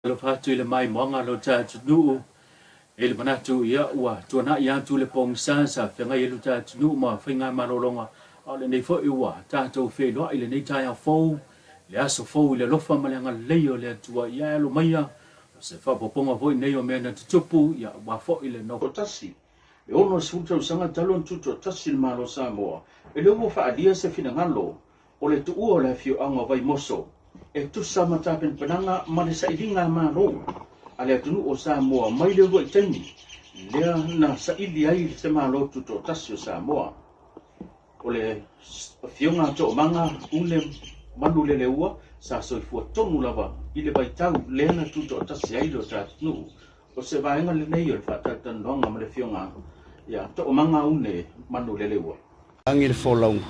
lo fatu le mai monga lo ta tu ele manatu ia ua tuana ia tu le pong sa whenga i luta tunu ma whenga marolonga o le nei fo iwa tātou whenua i le nei tai a fau le aso fau i le lofa malanga leo le atua ia alo maia o se whapoponga voi nei o mea na tutupu ia wa fo i le no tasi e ono se uta usanga talon tuto tasi le malo Samoa e le uwa whaalia se finangalo o le tuua o le fio anga vai moso e tusa matapen penanga ma le sailinga maro ale tunu o Samoa mai le voi teni lea na saili ai se malo tuto tasi o Samoa o le fionga to manga ule manu le ua sa soifua tonu lava i le baitau lea na tuto tasi ai lo tatunu o se vaenga le nei o le whatatanonga ma le fionga ia to manga une manu le ua angi le folong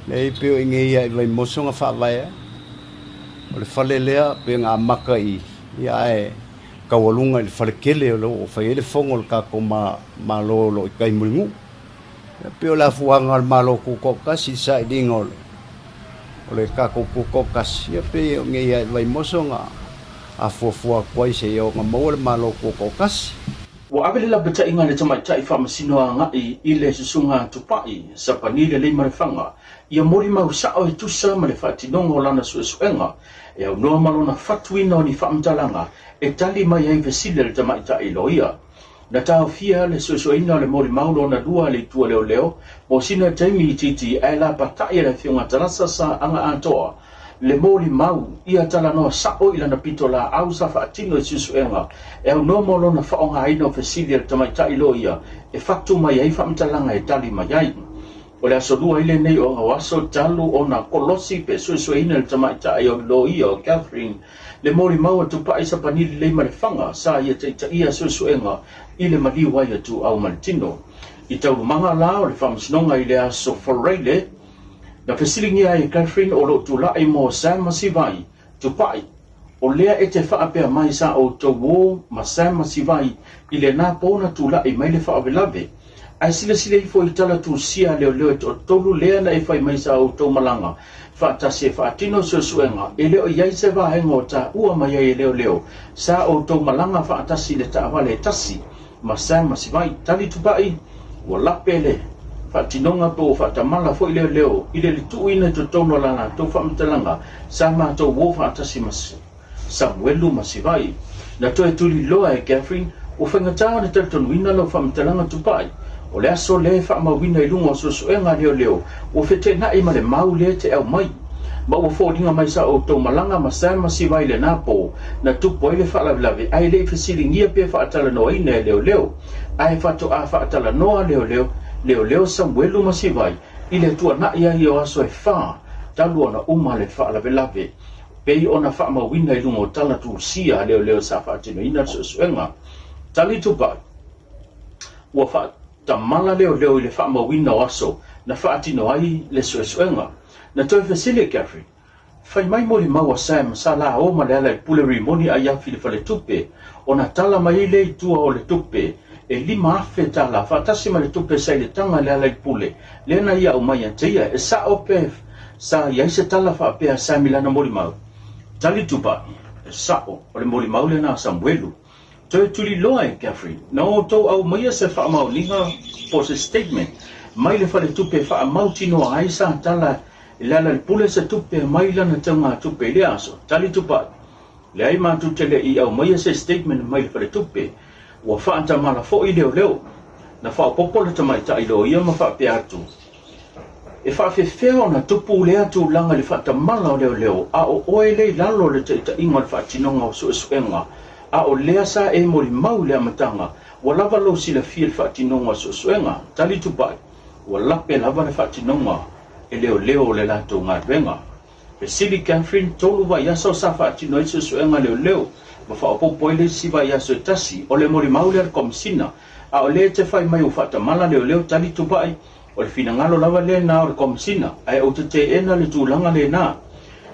nei peo inge ia i vai mosonga whaavaea o le whale lea pe ngā maka i ia e kawalunga i le whalekele o lo o whai ele fongo le kako ma lo i kai muringu peo la fuanga le malo kukokasi sa i dinga o le kako kukokasi ia pe inge ia i vai mosonga a fuafua kwai se ia o ngā maua le malo kukokasi wa abele la beta inga le tamai tai whamasino a ngai i le susunga tupai sa panile le marefanga ia mori mau sao e tusa ma le whatinonga o lana suesuenga e au noa malona fatuina o ni whaamtalanga e tali mai ai vesile le tamai tai loia na tau fia le suesuena o le mori mau lona lua le tua leo leo mo sina taimi i titi e la patai le fionga tarasa sa anga atoa le moli mau ia tala no sao ila na pito la au sa fatino susuenga e au no molo na faonga aino fesilia tamai tai loia e fatu mai ai famtalanga e tali mai ai o le aso dua ile nei o aso talu o na kolosi pe susuena le tamai tai o loia o Catherine le moli mau atu pa isa panili le malefanga sa ia te ia susuenga ile mali wai atu au maltino i tau manga la o le famsinonga ile aso foreile na fesilingia e Catherine o lo tu lai mo Sam Masivai tupai o lea e te whaapea mai sa o to wo ma Sam Masivai i le nā pōna tu lai mai le whaapelave ai sila i fo i tala tu sia leo leo e to tolu lea na e whai mai sa o to malanga whaatase whaatino suesuenga e leo iai se wahenga o ta ua mai e leo leo sa o to malanga whaatasi le ta awale tasi ma Sam Masivai tali tupai wa lapele fatinonga po fatamala fo ile leo ile tuina to tono lana to famtalanga sama to wo fatasi mas Samuelu Masivai na to tuli loa e Catherine o fenga tawa te ton wina lo famtalanga tupai o le aso le fa ma wina i lungo so enga leo o fete na i male mau le te au mai ma o fo dinga mai sa o to malanga Sam Masivai le napo na tupo ile fa la lave ai le fesilingia pe fa atala no ina leo ai fa to a fa atala no leo Samuelu Masivai ile tua na ia i o aso e wha talu ona uma le wha la velave pei ona wha ma wina i lungo tala tu sia leo sa wha tino ina suenga tali tupa ua wha tamala leo i le wha ma wina o aso na wha tino ai le suenga na toi Vasile Catherine fai mai mori maua Sam sa la o ma le ala i puleri moni a ia fili fale tupe ona tala mai le tua o le tupe e lima afe tala fatasi ma le tupe sai le tanga le ala i pule le na ia o mai anteia e sa ope sa ia se tala fa apea sa milana mori mau tali tupa e sa o le mori mau le na Samuelu toi tuli loa e Catherine na o tau au mai se fa mau linga po se statement mai le fale tupe fa mau tino ai sa tala le ala i pule se tupe mai lana tanga tupe le aso tali tupa le ai ma tutele i au mai se statement mai le fale tupe wa fa'anta mala fo i leo na fa popo le tamai tai lo ia ma fa pe atu e fa fe feo na tupu le atu langa le fa'anta mala leo a o oele lalo le te inga le fa'atinonga o suenga a o lea sa e mori mau le amatanga wa lava lo si le fia le fa'atinonga o suenga tali tupai wa lape lava le fa'atinonga e leo le lato ngadwenga pe sili Catherine tolu wa yaso sa fa'atino i suenga leo ma fa popo ile siva ya so tasi o le mori maule al komsina a o le te fai mai o fata mala leo tali tupai o le finangalo lava le na o le komsina ai o te ena le tulanga le na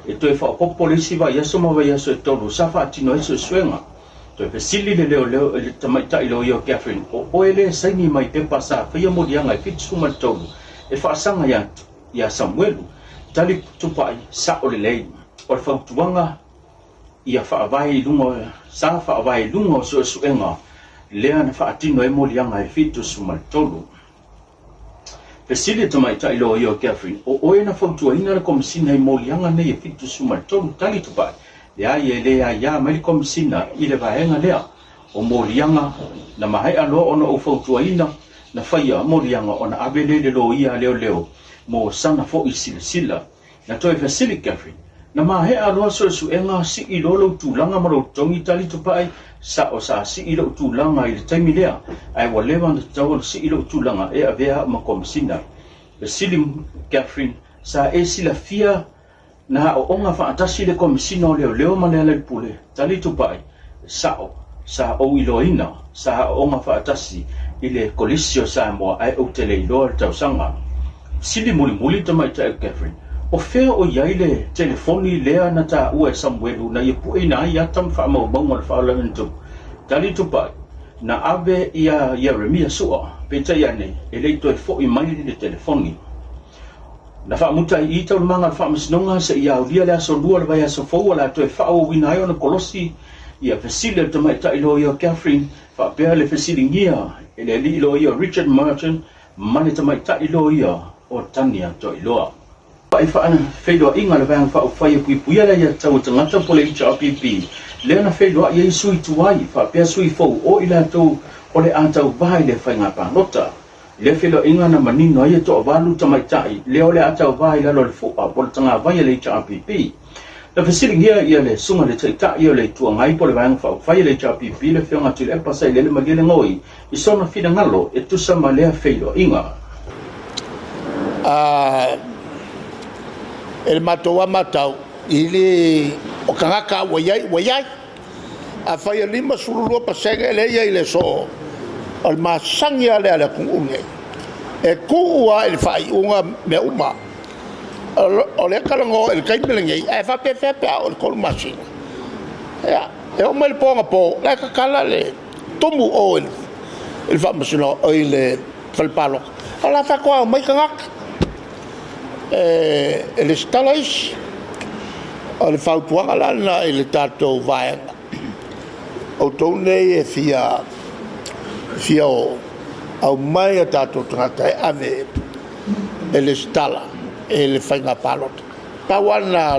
e to fa popo le siva ya so ma ya so tolu sa fa tino so suenga to pe sili le leo le tamai tai lo yo Catherine o ele sai ni mai pe pasa fa ya modi anga fitsu ma tolu e fa sanga ya Samuelu tali tupai sa o le lei o le fa tuanga ia whaavai lungo, sa whaavai lungo so suenga, lea na whaatino e molianga e fitu sumaltolu. Pesili tamai tai lo io Catherine, o oe na whautua ina na komisina e molianga ne e fitu sumaltolu tali tupai, lea ie lea ia mai komisina i le vaenga lea, o molianga na mahai alo ona o whautua ina, na whaia molianga ona abele le lo ia leo leo, mo sana fo i sila, na toi Pesili Catherine, na mahe aloa so suenga si i lolo tūlanga maro tongi tali tupai sa o sa si i lo tūlanga i le taimi lea ai walewa na tau si i lo tūlanga e avea ma komisina Pesili Catherine sa e sila fia na o onga whaatasi le komisina o leo leo manela i pule tali tupai sa o iloina sa o onga whaatasi i le kolisio sa moa ai o tele i loa tau sanga Pesili muli tamai tai Catherine o fea o iaile telefoni lea na ta ua Samuelu na ia pue na ia tam wha mau maunga le whaolangantu. Tali tupai, na ave ia Jeremia sua, peta ia ne, e leito e fo i mai le telefoni. Na wha muta i tau manga le wha masinonga sa ia ulia lea so lua le vai aso fau ala to e wha o wina o na kolosi, ia Pesili le tamai ta ilo ia Catherine, wha pea le Pesili ngia, e le li ilo ia Richard Martin, mane tamai ta ilo ia o Tania to iloa. Pai whaana whailoa inga le vang wha o whai pui puia la ia tau tangata po le HRPP. Lea na whailoa ia i sui tuai, wha pia sui fau o ila tau o le atau vai le whainga pānota. Lea whailoa inga na manino ia to avalu tamaitai, lea le atau vai la lo le fua po le tanga vai le HRPP. Na Pesili ngia ia le sunga le taita ia le tua ngai po le vang wha o whai le HRPP le whionga tu le pasai le magile ngoi, i sona whina ngalo e tusa ma lea whailoa inga. El matou a matau ili o kangaka waiai a fai lima surulua pasega ele ia ile so al masangi ale ale kunge e kuua el fai unga me uma o le kalango el kaimelengi e fa pe o kol machine ya e o mal ponga po la kala le tomu o el fa masino o ile falpalo ala fa ko mai kangaka ele stalais o le fautuanga lana i le tātou vaenga o tau nei e fia o au mai a tātou tangata e ave ele stala e le whainga palota tawana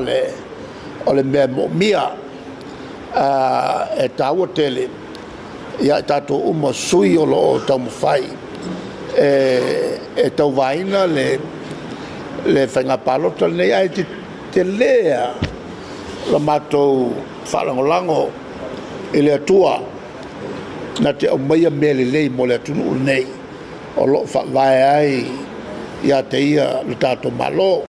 o le mea mo mia e tāua tele ia tātou uma sui o lo o tau mawhai e tau vaina le whainga palota nei ai te lea la matou whalangolango i le atua na te au maia mea le lei mo le atunu nei o lo whae ai ia te ia le tātou malo.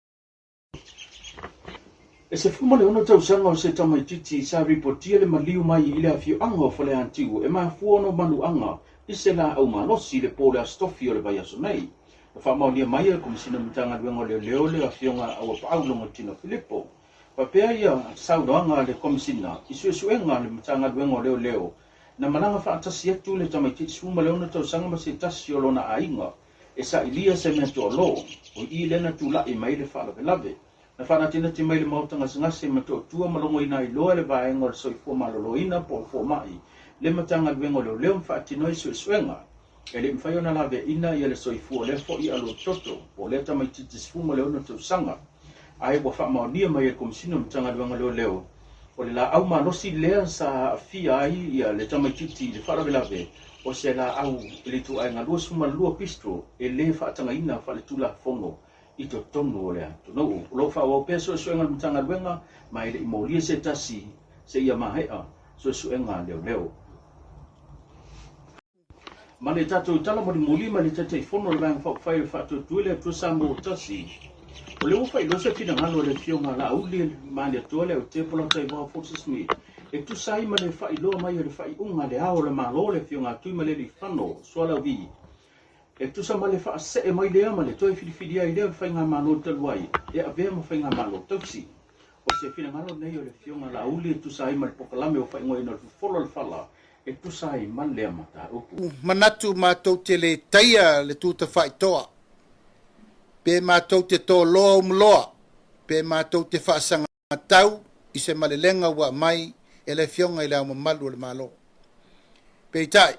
E se fuma le ono tau sanga o se tamaititi sa ripotia le maliu mai i le awhio anga o whale antigu e maa fuono manu anga i se la au manosi le pole a stofi o le vai aso nei. Whamaunia mai a komisina mitanga luengo leo le a whionga au Paulo Tino Filippo. Papea ia saunoanga le komisina i suenga le mitanga luengo leo na mananga whaatasi atu le tamaititi suma leona tau sanga ma se tasi o lona ainga e sa ilia se mea to lo o i lena tu la i mai le whalave. Na whanatina ti mai le mautanga singase ma to tua malongo ina i loa le vaenga o le soifua maloloina po fo mai le matanga luengo leo mwhaatinoi suenga. E le mwhai ona lawe ina i le soifua le fo i alo toto o le tamaititi sfuma leona tau sanga. Ai wa whamaunia mai e komisina mtanga luengo leo. O le la au manosi lea sa fia ai ia le tamaititi le wharawelawe o se la au le tu ai ngalua suma lua pistro e le whaatanga ina whale tula fono i to tonu o le atu. No, lo whawa peso suenga mtanga luenga mai le imolia se tasi se ia mahea suenga leo. Mane tatou tala mo muli mane tatou fono le bang whai whatu tuile tu samo tasi. O le uwhai losa fina ngalo le fionga la uli mane tuale o te pola tai wā Forces Me. E tu sai mane whai loa mai o le whai unga le ao le malo le fionga tui male li whano suala vi. E tu sa male wha se e mai lea mane toi whiriwhiri ai lea whai ngā malo taluai. E a vea mo whai ngā malo tausi. O se fina ngalo nei o le fionga la uli e tu sai mane pokalame o whai ngoi na wholo le whala. E tu sai man lea mata upu. Manatu mātou te le taia le tūta whaitoa. Pe mātou te tō loa umloa. Pe mātou te whaasanga tau i se malelenga wa mai ele fionga ile mo malu le malo pe tai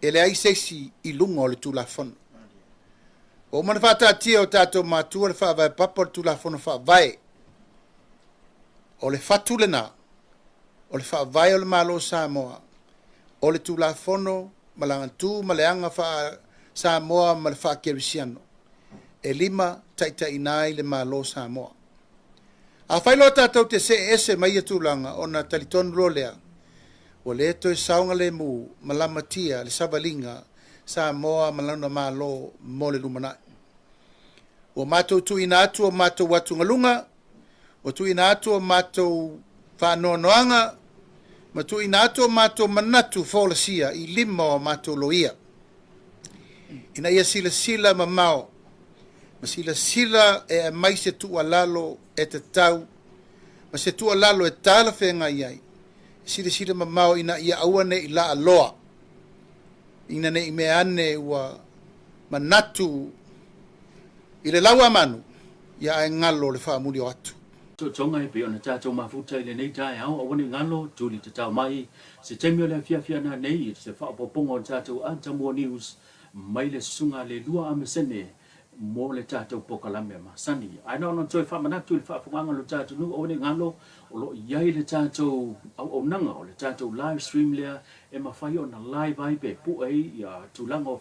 ele ai sesi I lungo le tu la fon o man fata ti o tato ma tu le fa vai papa tu la fon fa vai o le fatu le na o le fa vai o le malo Samoa o le tu la fono malanga tu maleanga fa Samoa mal fa kerisiano e lima taita inai le malo Samoa a failo tato te se ese mai tulanga ona taliton rolea o le to saunga le mu malamatia le savalinga Samoa malana malo mole lumana o mato tu inatu o mato watu ngalunga o tu inatu o mato fa nonoanga ma tu inatu o mato manatu folasia I lima o mato loia ina ia sila mamao ma sila e mai se tu alalo e te tau ma se tu alalo e tala whenga iai sila mamao ina ia awane I la aloa ina ne ime ane ua manatu I le laua manu ia e ngalo le whaamuli o atu tonga e pe ona tatou mafuta I le nei tae au o wani ngalo tuli te tau mai se temio le fia na nei se whaapoponga o tatou Antamua News mai le sunga le lua amesene mo le tatou pokalame masani ai no no toi whamanatu le whaaponganga lo tatou nu o wani ngalo o lo iai le tatou au nanga o le tatou live stream lea e mawhai o na live ai pe pu ei ia tulanga o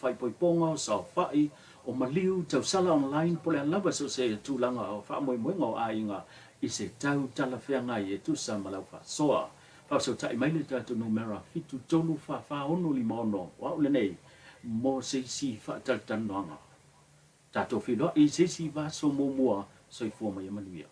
whaipoiponga o sao whai o maliu tau sala online pole lava so se tulanga o whaamoemoenga o ainga I se tau tala whea e tu sa malau wha soa wha so tai mai le tatou numera fitu tolu wha ono lima ono wa ule nei mo se si wha tautanoanga tatou whiloa I se si va so mo mua so I fua mai manuia